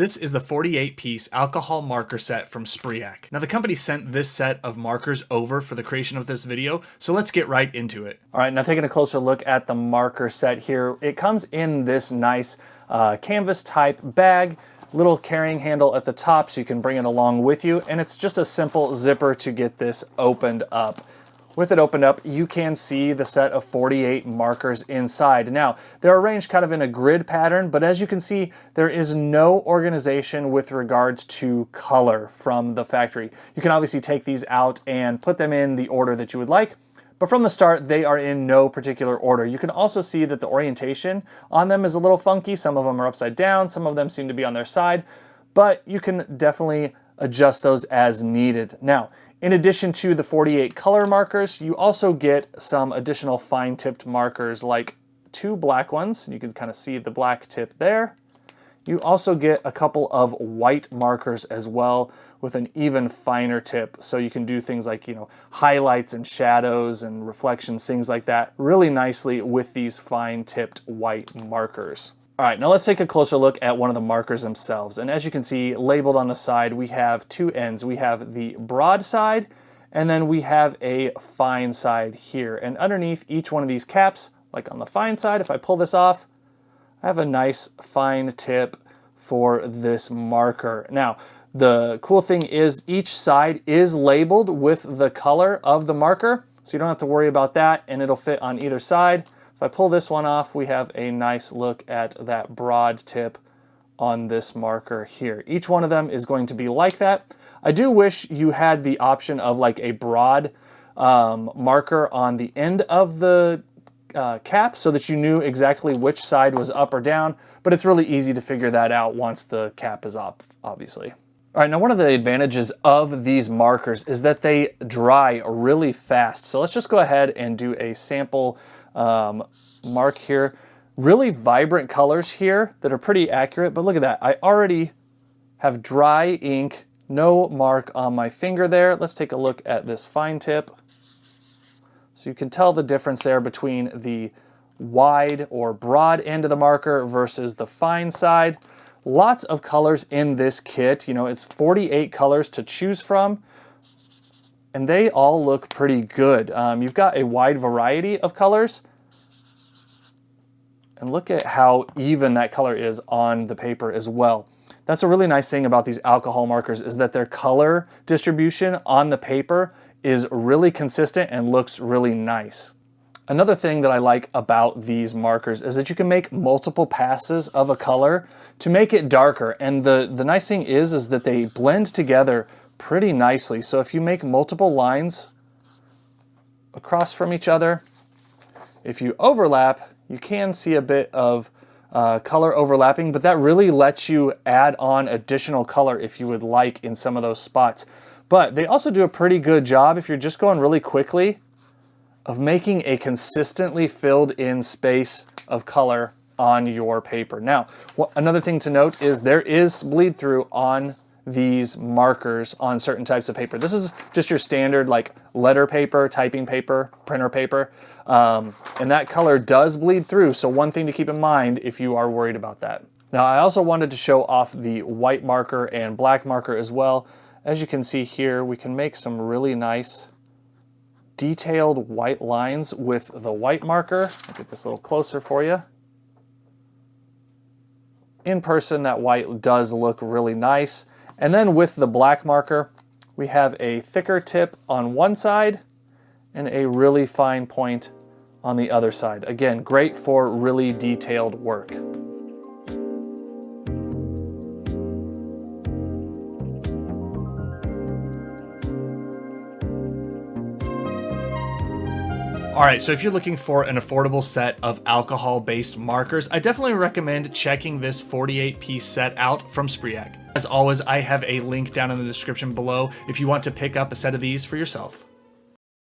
This is the 48-piece alcohol marker set from Spriak. Now the company sent this set of markers over for the creation of this video, so let's get right into it. All right, now taking a closer look at the marker set here, it comes in this nice canvas type bag, little carrying handle at the top so you can bring it along with you, and it's just a simple zipper to get this opened up. With it opened up, you can see the set of 48 markers inside. Now, they're arranged kind of in a grid pattern, but as you can see, there is no organization with regards to color from the factory. You can obviously take these out and put them in the order that you would like, but from the start, they are in no particular order. You can also see that the orientation on them is a little funky. Some of them are upside down, some of them seem to be on their side, but you can definitely adjust those as needed. Now, in addition to the 48 color markers, you also get some additional fine-tipped markers, like 2 black ones. You can kind of see the black tip there. You also get a couple of white markers as well with an even finer tip. So you can do things like, highlights and shadows and reflections, things like that, really nicely with these fine-tipped white markers. All right, now let's take a closer look at one of the markers themselves. And as you can see, labeled on the side, we have 2 ends. We have the broad side, and then we have a fine side here. And underneath each one of these caps, like on the fine side, if I pull this off, I have a nice fine tip for this marker. Now, the cool thing is each side is labeled with the color of the marker, so you don't have to worry about that, and it'll fit on either side. If I pull this one off, we have a nice look at that broad tip on this marker here. Each one of them is going to be like that. I do wish you had the option of like a broad marker on the end of the cap so that you knew exactly which side was up or down, but it's really easy to figure that out once the cap is up, obviously. All right, now one of the advantages of these markers is that they dry really fast. So let's just go ahead and do a sample mark here. Really vibrant colors here that are pretty accurate, but look at that. I already have dry ink, no mark on my finger there. Let's take a look at this fine tip. So you can tell the difference there between the wide or broad end of the marker versus the fine side. Lots of colors in this kit. It's 48 colors to choose from, and they all look pretty good. You've got a wide variety of colors, and look at how even that color is on the paper as well. That's a really nice thing about these alcohol markers, is that their color distribution on the paper is really consistent and looks really nice. Another thing that I like about these markers is that you can make multiple passes of a color to make it darker, and the nice thing is that they blend together pretty nicely. So if you make multiple lines across from each other, if you overlap, you can see a bit of color overlapping, but that really lets you add on additional color if you would like in some of those spots. But they also do a pretty good job, if you're just going really quickly, of making a consistently filled in space of color on your paper. Now, another thing to note is there is bleed through on these markers on certain types of paper. This is just your standard like letter paper, typing paper, printer paper, and that color does bleed through. So one thing to keep in mind if you are worried about that. Now, I also wanted to show off the white marker and black marker as well. As you can see here, we can make some really nice detailed white lines with the white marker. I'll get this a little closer for you. In person, that white does look really nice. And then with the black marker, we have a thicker tip on one side and a really fine point on the other side. Again, great for really detailed work. All right, so if you're looking for an affordable set of alcohol-based markers, I definitely recommend checking this 48-piece set out from Spriak. As always, I have a link down in the description below if you want to pick up a set of these for yourself.